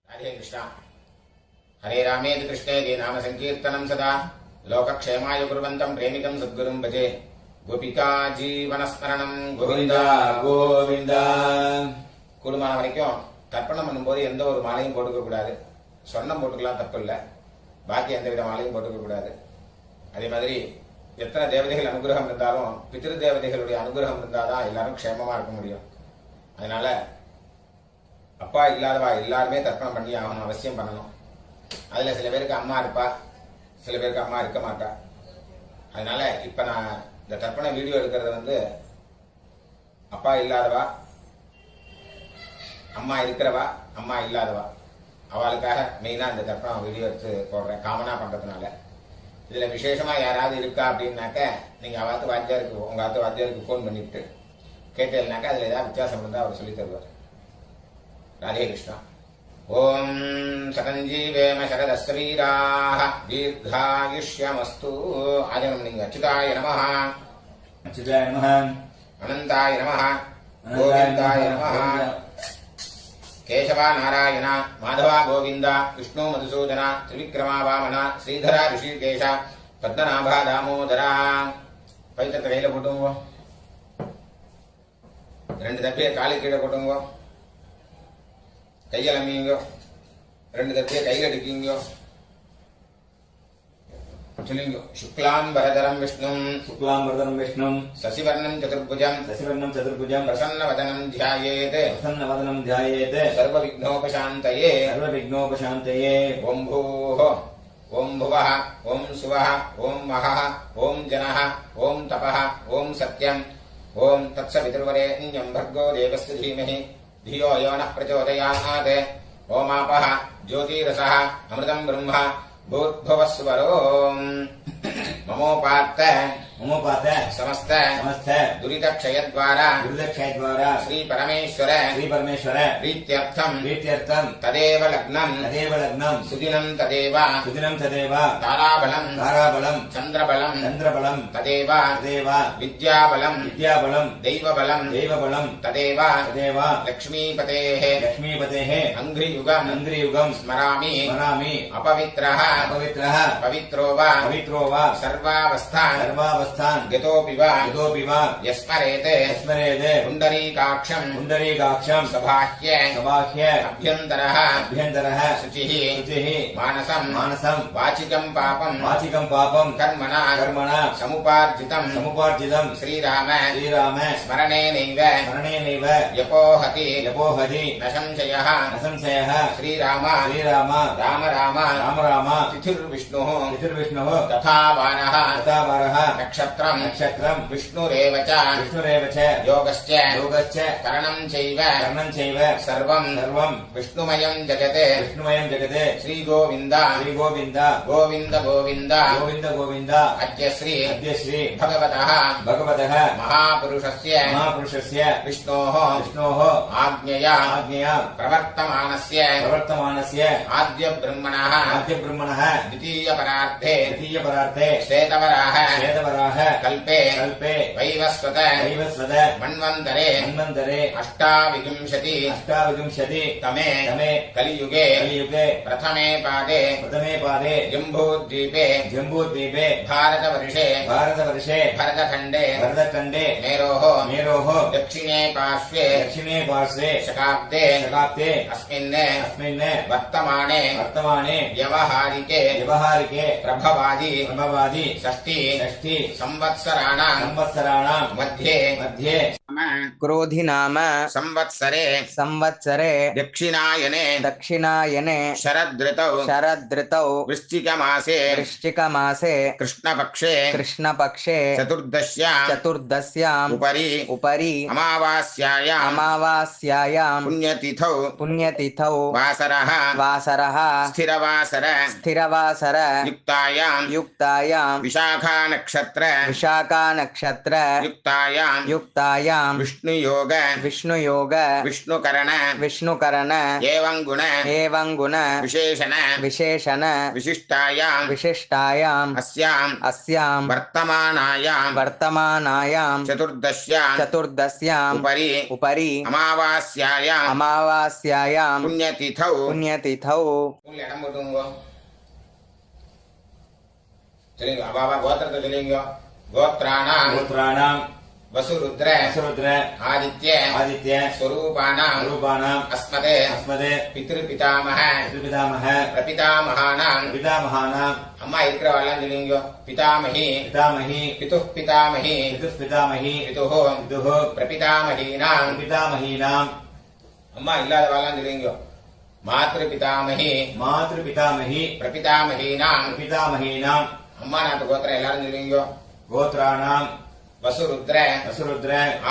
राधे कृष्ण। हरे रामेति कृष्णेति नाम संकीर्तनं सदा लोकक्षेमाय कुर्वन्तं प्रेमिकं सद्गुरुं भजे। गोपिका जीवनस्मरणं गोविंदा गोविंदा। கூடுமான வரைக்கும் தர்ப்பணம் பண்ணும்போது எந்த ஒரு மாலையும் போட்டுக்க கூடாது. சொர்ணம் போட்டுக்கலாம், தப்பு இல்லை. பாக்கி எந்த வித மாலையும் போட்டுக்க கூடாது. அதே மாதிரி எத்தனை தேவதைகள் அனுகிரகம் இருந்தாலும் பித்ரு தேவதைகளுடைய அனுகிரகம் இருந்தாதான் எல்லாரும் க்ஷேமமா இருக்க முடியும். அதனால அப்பா இல்லாதவா எல்லாருமே தர்ப்பணம் பண்ணி ஆகணும், அவசியம் பண்ணணும். அதுல சில பேருக்கு அம்மா இருப்பா, சில பேருக்கு அம்மா இருக்க மாட்டா. அதனால இப்ப நான் இந்த தர்ப்பண வீடியோ எடுக்கிறது அப்பா இல்லாதவா, அம்மா இருக்கிறவா, அம்மா இல்லாதவா அவளுக்காக மெயினா இந்த தர்ப்பணம் வீடியோ எடுத்து போடுறேன், காமனா பண்றதுனால. இதுல விசேஷமா யாராவது இருக்கா அப்படின்னாக்க நீங்க அவாத்து வாத்தியாருக்கு, உங்க ஆத்து வாத்தியாருக்கு போன் பண்ணிட்டு கேட்டேன்னாக்கா அதுல ஏதாவது வித்தியாசம் இருந்தா அவர் சொல்லி தருவார். राधे कृष्ण। ओम सकंजीवेम शरदस्वीराः दीर्घायुष्यमस्तु। आजनम अच्युताय नमः, अच्युताय नमः, अनंताय नमः, गोविंदाय नमः। केशवा नारायण माधवा गोविंद विष्णु मधुसूदन त्रिविक्रमा वामन श्रीधरा ऋषिकेश पद्मनाभा दामोदरा। पवित्र கையில போட்டுங்க, ரெண்டு தப்பிய காலு கீழே போட்டுங்க, கையில் அம்மிங்க, ரெண்டு தப்பிய கையில் அடிக்கிங்க. சொல்லுங்க. शुक्लांबरधरं विष्णुं शुक्लांबरधरं विष्णुं शशिवर्णं चतुर्भुजं प्रसन्नवदनं ध्यायेत् सर्वविघ्नोपशान्तये ओम भूः ओम भुवः ओम सुवः ओम महः ओम जनः ओम तपः ओम सत्यम् ओम तत्सवितुर्वरेण्यं भर्गो देवस्य धीमहि धियो यो नः प्रचोदयात्। ओमापः ज्योतिरसः अमृतं ब्रह्म भूर्भुवस्वरो। ममोपात्त समस्त दुरितक्षयद्वारा श्री परमेश्वर प्रीत्यर्थं तदेव लग्नं सुदिनं तदेव ताराबलं चंद्रबलं तदेव विद्याबलं दैवबलं तदेव लक्ष्मीपतेः अंघ्रियुगं स्मरामि अपवित्रः पवित्रो वा सर्वावस्थान् गतोऽपि वा यस्मरेत् पुण्डरीकाक्षं सबाह्य अभ्यन्तरः शुचिः मानसं वाचिकं पापं कर्मणा समुपार्जितं श्रीराम स्मरणेनैव यपोहति न संशयः श्रीराम राम तिथिर्विष्णुः तथा वारः नक्षत्रं विष्णुरेव च योगश्च करणं चैव सर्वं विष्णुमयं जगत् श्रीगोविन्द गोविन्द अद्य श्री भगवतः महापुरुषस्य विष्णोः आज्ञया प्रवर्तमानस्य आद्य ब्रह्मणः द्वितीय परार्थे श्वेतवराह कल्पे वैवस्वत मन्वन्तरे अष्टाविंशति तमे कलियुगे प्रथमे पादे जम्बूद्वीपे भारतवर्षे भरतखण्डे मेरोः दक्षिणे पार्श्वे शकाब्दे अस्मिन् वर्तमाने व्यवहारिके प्रभवादि षष्ठी संवत्सराणां मध्ये क्रोधि नाम संवत्सरे दक्षिणायने शरदृतौ वृश्चिकमासे कृष्णपक्षे चतुर्दश्याम् उपरि अमावास्यायां पुण्यतिथौ वासरः स्थिरवासर युक्तायां विशाखा नक्षत्र विशाखा नक्षत्र युक्तायां विष्णुयोग विष्णुकरण एवं गुण विशेषण विशिष्टायाम् अस्यां वर्तमानायां चतुर्दश्याम् उपरि अमावास्यायां पुण्यतिथौ இடம் போட்டுங்க. சொல்லுங்க அபாபா கோத்திரத்தை சொல்லுங்க. கோத்ராணாம் வசுருத்ர ஆதித்ய ஸ்வரூபாணாம் அஸ்மதே பித்ருபிதாமக பிரபிதாமகானாம் அம்மா இருக்கிறவாள்லாம் சொல்லுங்க. பிதாமகி பிதுஹ் பிதாமகி பிதுஹ் பிரபிதாமகீனாம் அம்மா இல்லாதவாள்லாம் சொல்லுங்க. மாத்ருபிதாமகி பிரபிதாமகீனாம் அம்மா நாட்டு கோத்திரம் எல்லாரும் சொல்லுங்க. கோத்ராணாம் வசுருத்ர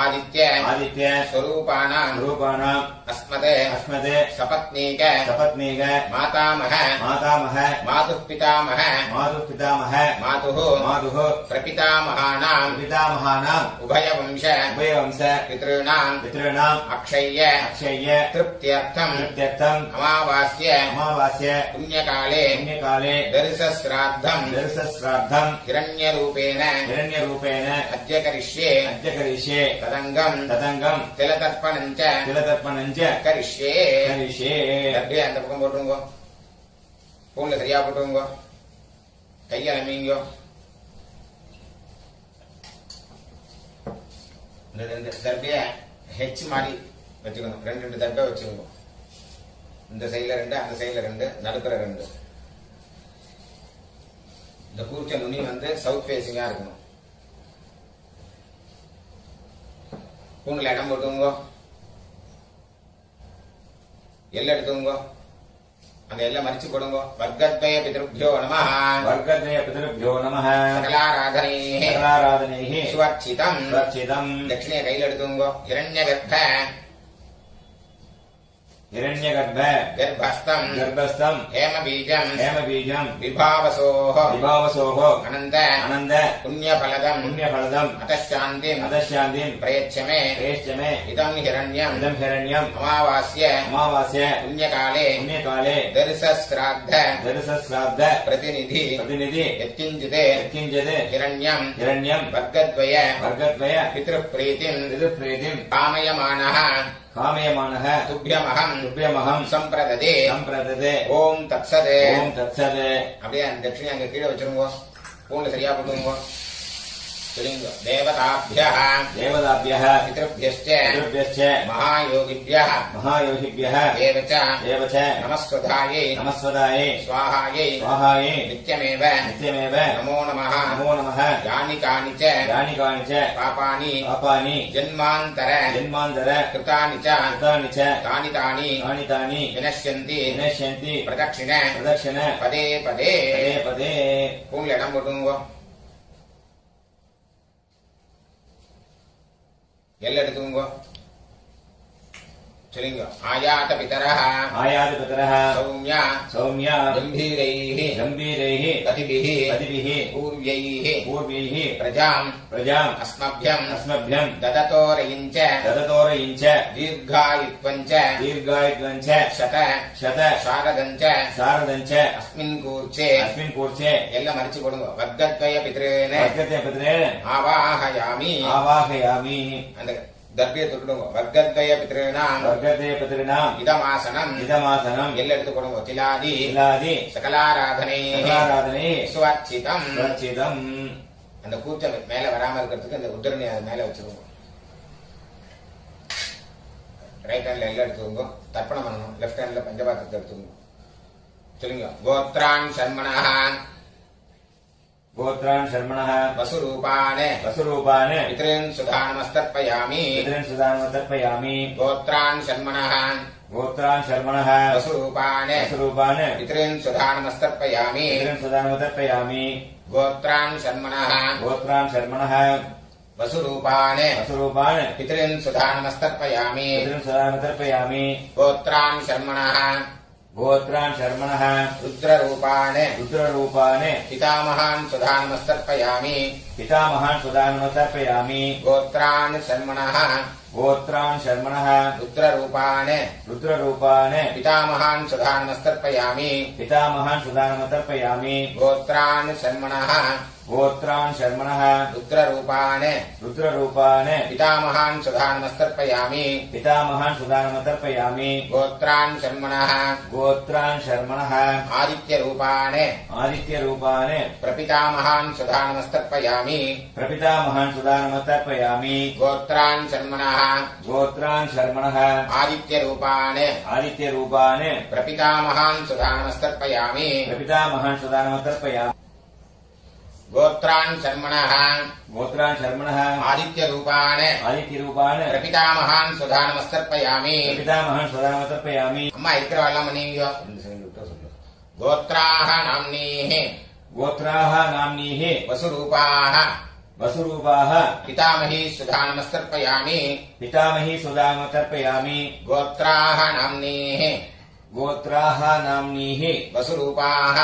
ஆதித்ய ஸ்வரூபாணாம் அஸ்மதே சபத்னீக மாதாமக மாதுः பிதாமக மாதுः பிரபிதாமகானாம் உபயவம்ச பித்ருணாம் அக்ஷய்ய திருப்தியர்த்தம் அமாவாஸ்ய புண்ணியகாலே தரிசஸ்ராத்தம் ஹிரண்யரூபேண அத்யகரிஷ்யே ததங்கம் திலதர்ப்பணஞ்ச கரிஷ்யே. அப்படியே அந்த பக்கம் போட்டுருங்க. பூண்ல சரியா போட்டுருங்க. கையால மீங்க. இந்த ரெண்டு தர்பிய ஹெச் மாதிரி வச்சுக்கணும். ரெண்டு தர்பை வச்சுக்கோங்க. இந்த சைடுல 2 அந்த சைடுல 2 நடுப்புற 2. இந்த கூர்ச்ச நுனி சவுத் ஃபேசிங்கா இருக்கணும். பூண்ல இடம் போட்டுங்க. எல்லை எடுத்துங்க. அந்த எல்லை மறிச்சு போடுங்க. வர்க்கத்வய பிதృభ్యோ நமः சகலாராதனைஹி சுவர்ச்சிதம் தட்சிணைய கையில் எடுத்துங்க. हिरण्यगर्भ गर्भस्थं हेमबीजं विभावसोः अनन्द पुण्यफलदम् अतः शान्तिं प्रयच्छ मे इदं हिरण्यम् अमावास्य पुण्यकाले दर्शश्राद्ध प्रतिनिधि यत्किञ्चित् हिरण्यं वर्गद्वय पितृप्रीतिं कामयमानः तुभ्यमहं संप्रददे ओम तत्सद அப்படியே அந்த தட்சிணை அங்க கீழே வச்சிருங்க. பூண்ல சரியா போட்டுங்க. சொல்லுங்க. தேவதாभ्यः பித்ருभ्यश्च महायोगिभ्यः देवच नमस्वधायै स्वाहायै नित्यमेव नमो नमः यानि कानि च पापानि जन्मान्तर कृतानि च तानि विनश्यन्ति प्रदक्षिण पदे பூண்ல இடம் போட்டுங்க. எல்லை எடுத்துங்க. சொல்லுங்க. ஆயாத பிதரः சௌம்யா கம்பீரைः பதிபிः பூர்வைः பிரஜாம் அஸ்மभ्यं தததோரயிஞ்ச தீர்காயுத்வஞ்ச சத சாரதஞ்ச அஸ்மின் கூர்ச்சே எல்லாம் மறிச்சு போடுங்க. வர்க்கத்வய பித்ரேன ஆவாஹயாமி அந்த தர்பியை தொட்டுடுங்க. வர்க்கத்வய பித்ருணாம் இதமாசனம் எல்லாம் எடுத்து கொடுங்க. திலாதி சகலாராதனை சுவர்ச்சிதம் அந்த கூச்சம் மேல வராம இருக்கிறதுக்கு அந்த உத்தரணி அது மேல வச்சிருங்க. ரைட் ஹேண்ட்ல எல்லாம் எடுத்துக்கோங்க. தர்ப்பணம் பண்ணணும். லெப்ட் ஹேண்ட்ல பஞ்சபாத்திரத்தை எடுத்துக்கோங்க. சொல்லுங்க. கோத்ரான் சர்மணः வசுரூபான் பித்ருன் சுதா நமஸ்தர்ப்பயாமி கோத்ரான் சர்மணः வசுரூபான் பித்ருன் சுதா நமஸ்தர்ப்பயாமி கோத்ரான் சர்மணः வசுரூபான் பித்ருன் சுதா நமஸ்தர்ப்பயாமி கோத்ரான் சர்மணः गोत्रान् शर्मणः रुद्ररूपान् रुद्ररूपान् पितामहान् सुधानमस्तर्पयामि पितामहान् सुदानमतर्पयामि गोत्रान् शर्मणः गोत्रान् शर्मणः रुद्ररूपान् रुद्ररूपान् पितामहान् सुधानमस्तर्पयामि पितामहान् सुदानमतर्पयामि गोत्रान् शर्मणः गोत्रान् शर्मणः रुद्ररूपान् रुद्ररूपान् पितामहान् सुधानमस्तर्पयामि पितामहान् सुदानमतर्पयामि गोत्रान् शर्मणः गोत्रान् शर्मणः आदित्यरूपान् आदित्यरूपान् प्रपितामहान् सुधानमस्तर्पयामि प्रपितामहान् सुदानमतर्पयामि गोत्रान् शर्मणः गोत्रान् शर्मणः आदित्यरूपान् आदित्यरूपान् प्रपितामहान् सुधानमस्तर्पयामि प्रपितामहान् सुदानमतर्पयामि गोत्रान् शर्मणः गोत्रान् शर्मणः आदित्यरूपान् आदित्यरूपान् प्रपितामहान् सुधानमस्तर्पयामि प्रपितामहान् सुदानमतर्पयामि அம்மா இருக்கிறவெல்லாம் மணியோ गोत्राः नाम्नीः गोत्राः नाम्नीः वसुरूपाः वसुरूपाः पितामही सुधानमस्तर्पयामि पितामही सुदानमतर्पयामि गोत्राः नाम्नीः गोत्राः नाम्नीः वसुरूपाः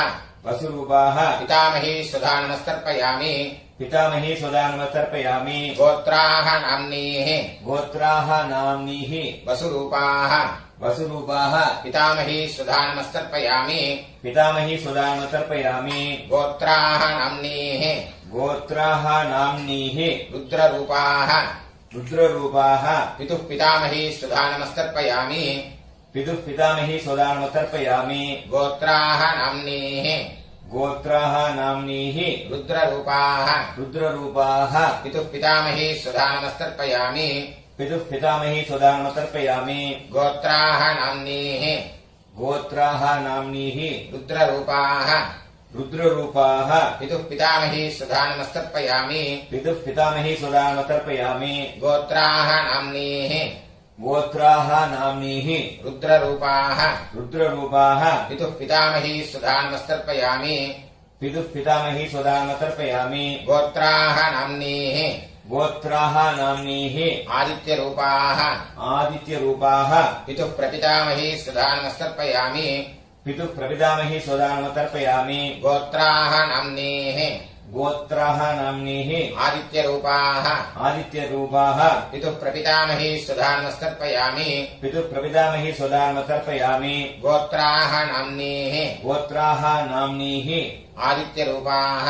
वसुरूपाः पितामही सुधानमस्तर्पयामि पितामही सुदानमतर्पयामि गोत्राः नाम्नीः गोत्राः नाम्नीः वसुरूपाः वसुरूपाः पितामही सुधानमस्तर्पयामि पितामही सुदानमतर्पयामि गोत्राः नाम्नीः गोत्राः नाम्नीः रुद्ररूपाः रुद्ररूपाः पितुः पितामही सुधानमस्तर्पयामि पितुः पितामही सुदानमतर्पयामि गोत्राः नाम्नीः गोत्राः नाम्नीः रुद्ररूपाः रुद्ररूपाः पितुः पितामही सुधानमस्तर्पयामि पितुः पितामही सुदानमतर्पयामि गोत्राः नाम्नीः गोत्राः नाम्नीः रुद्ररूपाः रुद्ररूपाः पितुः पितामही सुधानमस्तर्पयामि पितुः पितामही सुदानमतर्पयामि गोत्राः नाम्नीः गोत्राः नाम्नीः रुद्ररूपाः रुद्ररूपाः पितुः पितामही सुधानमस्तर्पयामि पितुः पितामही सुदानमतर्पयामि गोत्राः नाम्नीः गोत्राः नाम्नीः आदित्यरूपाः आदित्यरूपाः पितुः प्रपितामही सुधानमस्तर्पयामि पितुः प्रपितामही सुदानमतर्पयामि गोत्राः नाम्नीः गोत्राः नाम्नीः आदित्यरूपाः आदित्यरूपाः पितुः प्रपितामही सुधानमस्तर्पयामि पितुः प्रपितामही सुदानमतर्पयामि गोत्राः नाम्नीः गोत्राः नाम्नीः आदित्यरूपाः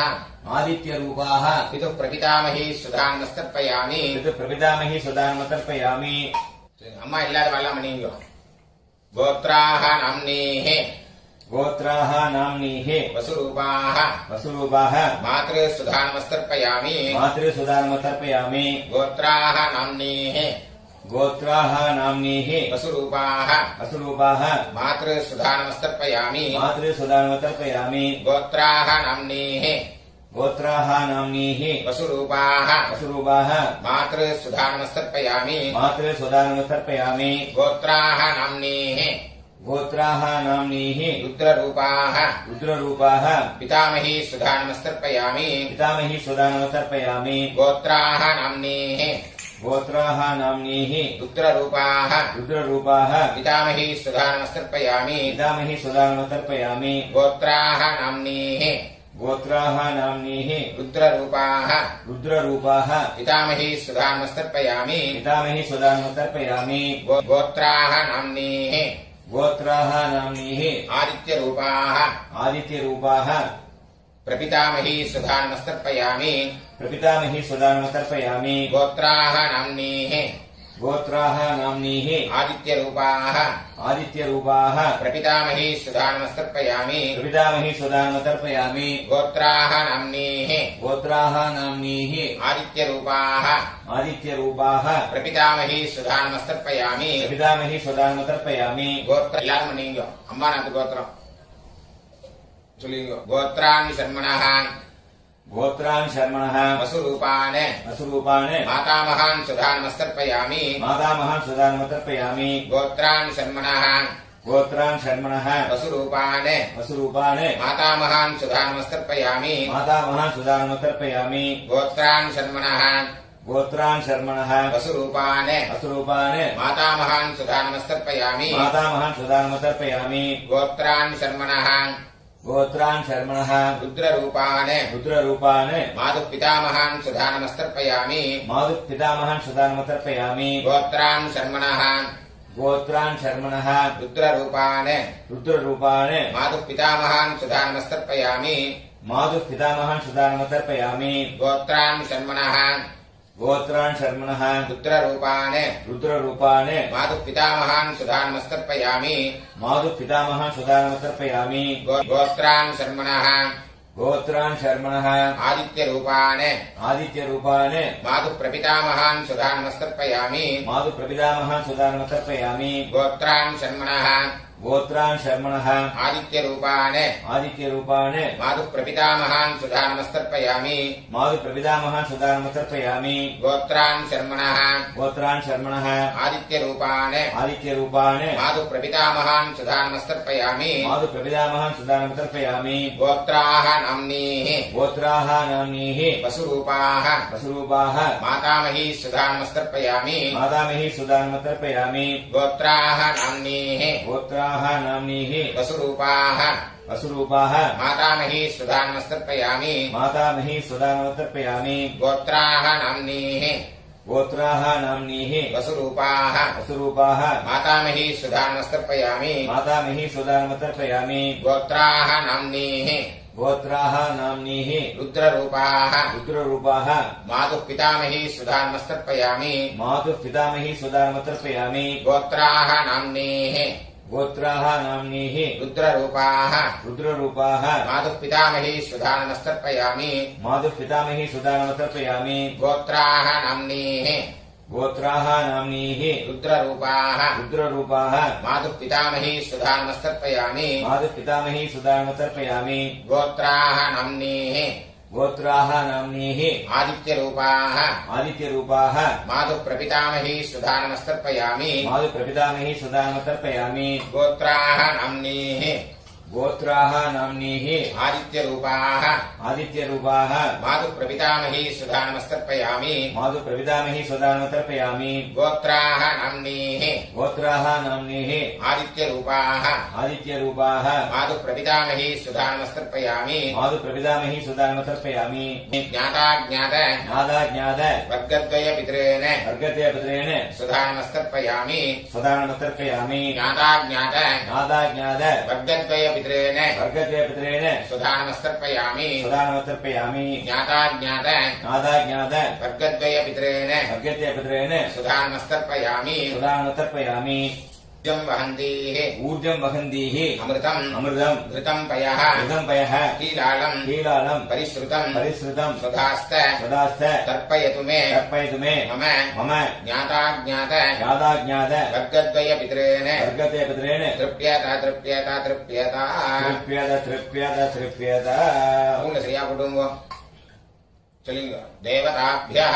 आदित्यरूपाः पितुः प्रपितामही सुधानमस्तर्पयामि पितुः प्रपितामही सुदानमतर्पयामि அம்மா இல்லாத வரலாம் மணியோ गोत्राः नाम्नीः गोत्राः नाम्नीः वसुरूपाः वसुरूपाः मातृसुधानमस्तर्पयामि मातृसुदानमतर्पयामि गोत्राः नाम्नीः गोत्राः नाम्नीः वसुरूपाः वसुरूपाः मातृसुधानमस्तर्पयामि मातृसुदानमतर्पयामि गोत्राः नाम्नीः गोत्राः नाम्नीः वसुरूपाः वसुरूपाः मातृसुधानमस्तर्पयामि मातृसुदानमतर्पयामि गोत्राः नाम्नीः गोत्राः नाम्नीः रुद्ररूपाः रुद्ररूपाः पितामही सुधानमस्तर्पयामि पितामही सुदानमतर्पयामि गोत्राः नाम्नीः गोत्राः नाम्नीः रुद्ररूपाः रुद्ररूपाः पितामही सुधानमस्तर्पयामि पितामही सुदानमतर्पयामि गोत्राः नाम्नीः गोत्राः नाम्नीः रुद्ररूपाः रुद्ररूपाः पितामही सुधानमस्तर्पयामि पितामही सुदानमतर्पयामि गोत्राः नाम्नीः गोत्राः नाम्नीः आदित्यरूपाः आदित्यरूपाः प्रपितामही सुधानमस्तर्पयामि प्रपितामही सुदानमतर्पयामि गोत्राः नाम्नीः गोत्राः नाम्नीः आदित्यरूपाः आदित्यरूपाः प्रपितामही सुधानमस्तर्पयामि प्रपितामही सुदानमतर्पयामि गोत्राः नाम्नीः गोत्राः नाम्नीः आदित्यरूपाः आदित्यरूपाः प्रपितामही सुधानमस्तर्पयामि प्रपितामही सुदानमतर्पयामि गोत्र எல்லாரும் பண்ணீங்க அம்மா நாட்டு கோத்திரம் சொல்லுங்க गोत्राणि शर्मणः गोत्रान् शर्मणः वसुरूपान् वसुरूपान् मातामहान् सुधानमस्तर्पयामि मातामहान् सुदानमतर्पयामि गोत्राणि शर्मणः गोत्रान् शर्मणः वसुरूपान् वसुरूपान् मातामहान् सुधानमस्तर्पयामि मातामहान् सुदानमतर्पयामि गोत्राणि शर्मणः गोत्रान् शर्मणः वसुरूपान् वसुरूपान् मातामहान् सुधा नमस्तर्पयामि मातामहान् सुदानमतर्पयामि गोत्रान् शर्मणः गोत्रान् शर्मणः रुद्ररूपान् रुद्ररूपान् मातुः पितामहान् सुधा नमस्तर्पयामि मातुः पितामहान् सुदानमतर्पयामि गोत्रान् शर्मणः गोत्रान् शर्मणः रुद्ररूपान् रुद्ररूपान् मातुः पितामहान् सुधा नमस्तर्पयामि मातुः पितामहान् सुदानमतर्पयामि गोत्रान् शर्मणः गोत्रान् शर्मणः रुद्ररूपान् रुद्ररूपान् मातुः पितामहान् सुधा नमस्तर्पयामि मातुः पितामहान् सुदानमतर्पयामि गोत्रान् शर्मणः गोत्रान् शर्मणः आदित्यरूपान् आदित्यरूपान् मातुः प्रपितामहान् सुधा नमस्तर्पयामि मातुः प्रपितामहान् सुदानमतर्पयामि गोत्रान् शर्मणः गोत्रान् शर्मणः आदित्यरूपान् आदित्यरूपान् मातुः प्रपितामहान् सुधा नमस्तर्पयामि मातुः प्रपितामहान् सुदानमतर्पयामि गोत्रान् शर्मणः गोत्रान् शर्मणः आदित्यरूपान् आदित्यरूपान् मातुः प्रपितामहान् सुधा नमस्तर्पयामि मातुः प्रपितामहान् सुदानमतर्पयामि गोत्राः नाम्नीः गोत्राः नाम्नीः वसुरूपाः वसुरूपाः मातामही सुधा नमस्तर्पयामि मातामही सुदानमतर्पयामि गोत्राः नाम्नीः गोत्राः नाम्नीः वसुरूपाः वसुरूपाः मातामही सुधा नमस्तर्पयामि मातामही सुदानमतर्पयामि गोत्राः नाम्नीः गोत्राः नाम्नीः वसुरूपाः वसुरूपाः मातामही सुधा नमस्तर्पयामि मातामही सुदानमतर्पयामि गोत्राः नाम्नीः गोत्राः नाम्नीः रुद्ररूपाः रुद्ररूपाः मातुः पितामही सुधा नमस्तर्पयामि मातुः पितामही सुदानमतर्पयामि गोत्राः नाम्नीः गोत्राः नाम्नीः रुद्ररूपाः रुद्ररूपाः मातुः पितामही सुधा नमस्तर्पयामि मातुः पितामही सुदानमतर्पयामि गोत्राः नाम्नीः गोत्राः नाम्नीः रुद्ररूपाः रुद्ररूपाः मातुः पितामही सुधा नमस्तर्पयामि मातुः पितामही सुदानमतर्पयामि गोत्राः नाम्नीः गोत्राः नाम्नीः आदित्यरूपाः आदित्यरूपाः मातुः प्रपितामही सुधा नमस्तर्पयामि मातुः प्रपितामही सुदानमतर्पयामि गोत्राः नाम्नीः गोत्राः नाम्नीः आदित्यरूपाः आदित्यरूपाः मातुः प्रपितामही सुधा नमस्तर्पयामि मातुः प्रपितामही सुदानमतर्पयामि गोत्राः नाम्नीः गोत्राः नाम्नीः आदित्यरूपाः आदित्यरूपाः मातुः प्रपितामही सुधा नमस्तर्पयामि मातुः प्रपितामही सुदानमतर्पयामि ज्ञाताज्ञात ज्ञाताज्ञात वर्गद्वयपितॄन् वर्गद्वयपितॄन् सुधा नमस्तर्पयामि सुदानमतर्पयामि ज्ञाताज्ञात ज्ञाताज्ञात वर्गद्वयपितॄन् वर्गद्वयपितॄन् सुधा नमस्तर्पयामि सुदानमतर्पयामि ज्ञाताज्ञात ज्ञाताज्ञात वर्गद्वयपितॄन् वर्गद्वयपितॄन् सुधा नमस्तर्पयामि सुदानमतर्पयामि ऊर्जं वहन्तीः ऊर्जं वहन्तीः अमृतम् अमृतम् घृतं पयः घृतं पयः कीलालम् कीलालम् परिश्रुतम् परिश्रुतम् सुधास्त सदास्थ तर्पयतु मे तर्पयतु मे मम मम ज्ञाताज्ञात ज्ञाताज्ञात वर्गद्वयपितॄन् वर्गद्वयपितॄन् तृप्यत तृप्यत तृप्यत तृप्यत तृप्यत तृप्यत पूर्णश्रिया कुटुम्बो चलिंग देवताभ्यः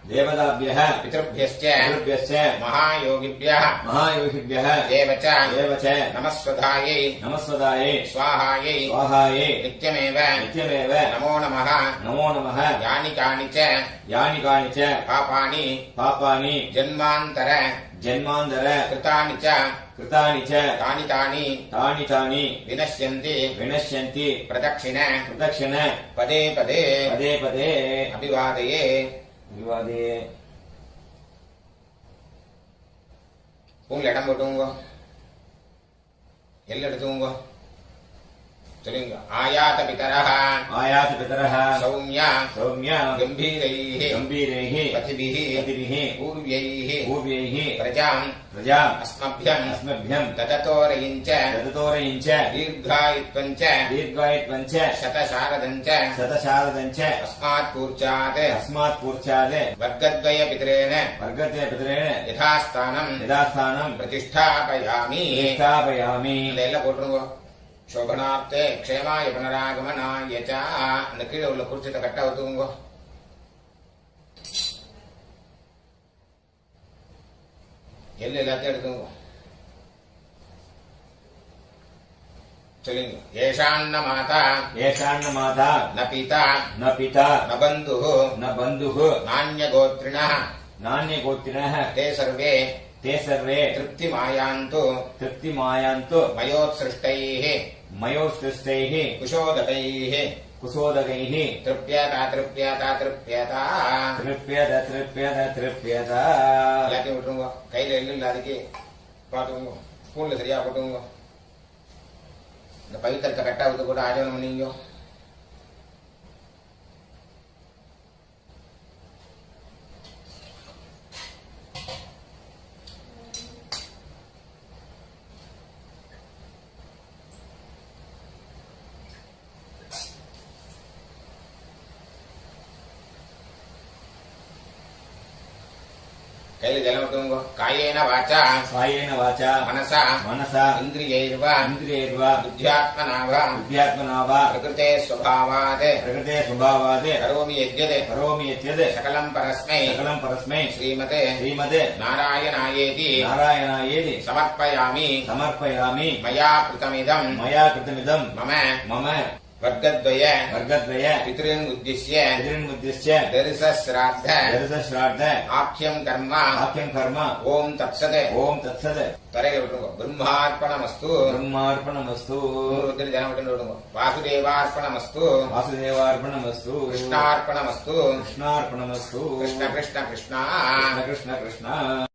देवताभ्यः पितृभ्यश्च पितृभ्यश्च महायोगिभ्यः महायोगिभ्यः देव च देव च नमस्वधायै नमस्वदायै स्वाहायै स्वाहायै नित्यमेव नित्यमेव नमो नमः नमो नमः यानि कानि च यानि कानि च पापानि पापानि जन्मान्तर जन्मान्तर कृतानि च कृतानि च तानि तानि तानि तानि विनश्यन्ति विनश्यन्ति प्रदक्षिण प्रदक्षिण पदे पदे पदे पदे अभिवादये विवादे உங்க இடம் போட்டுங்க எல்லாம் எடுத்துங்க சொல்லுங்க ஆயாத பிதரஹ आयात पितरः சௌம்ய सौम्य गंभीरैः गम्भीरैः पथिभिः पतिभिः पूर्व्यैः पूर्व्यैः प्रजाम् प्रजाम् अस्मभ्यम् अस्मभ्यम् तततोरयिम् च तततोरयिम् च दीर्घायुत्वम् च दीर्घायुत्वम् च शतशारदम् च शतशारदम् च अस्मात् पूर्चात् अस्मात् पूर्चात् वर्गद्वयपितरेण वर्गद्वयपितरेण यथास्थानम् यथास्थानम् प्रतिष्ठापयामि प्रतिष्ठापयामि இதெல்லாம் போட்டுருங்க சோபனார்த்தே க்ஷேமாய புனராகமனாய ச அந்த கீழே உள்ள குறிச்சத்தை கட்ட ஒத்துக்குங்க எல்லாத்தையும் எடுத்துங்க சொல்லுங்க. ஏஷான்ன மாதா ஏஷான்ன மாதா ந பிதா ந பிதா ந பந்துः ந பந்துः நான்யகோத்ரிணः நான்யகோத்திரः ते सर्वे ते सर्वे तृप्तिमायान्तु तृप्तिमायान्तु मयोत्सृष्टैः मयोसृष्टैः कुशोदकैः कुशोदकैः तृप्यता तृप्यता तृप्यता. तृप्यत तृप्यत तृप्यत. எல்லாத்தையும் விட்டுருங்க. கையில எள்ளு இல்லாதக்கு பாத்துக்கோங்க. ஸ்பூன்ல சரியா போட்டுங்க. இந்த பவித்திரத்தை கட்டாவுக்கு கூட ஆஜனம் பண்ணீங்க. கையில ஜலம் விட்டுங்க. காயேன வாச்சா कायेन वाचा मनसा मनसा इन्द्रियैर्वा इन्द्रियैर्वा बुद्ध्यात्मना वा बुद्ध्यात्मना वा प्रकृते स्वभावात् प्रकृते स्वभावात् करोमि यद्यत् करोमि यद्यत् सकलं परस्मै सकलं परस्मै श्रीमते श्रीमते नारायणायेति नारायणायेति समर्पयामि. समर्पयामि. मया कृतमिदं मया कृतमिदं मम मम वर्गद्वय वर्गद्वय पितॄन् उद्दिश्य पितॄन्मुद्दिश्य दर्शश्राद्ध दर्शश्राद्ध आख्यं कर्म आख्यं कर्म ओम तत्सत्. ओम तत्सत्. तरेल विटुंगो. ब्रह्मार्पणमस्तु. ब्रह्मार्पणमस्तु. जन विटुंगो. वासुदेवार्पणमस्तु. वासुदेवार्पणमस्तु. कृष्णार्पणमस्तु. कृष्णार्पणमस्तु. कृष्ण कृष्ण कृष्ण. कृष्ण कृष्ण कृष्ण.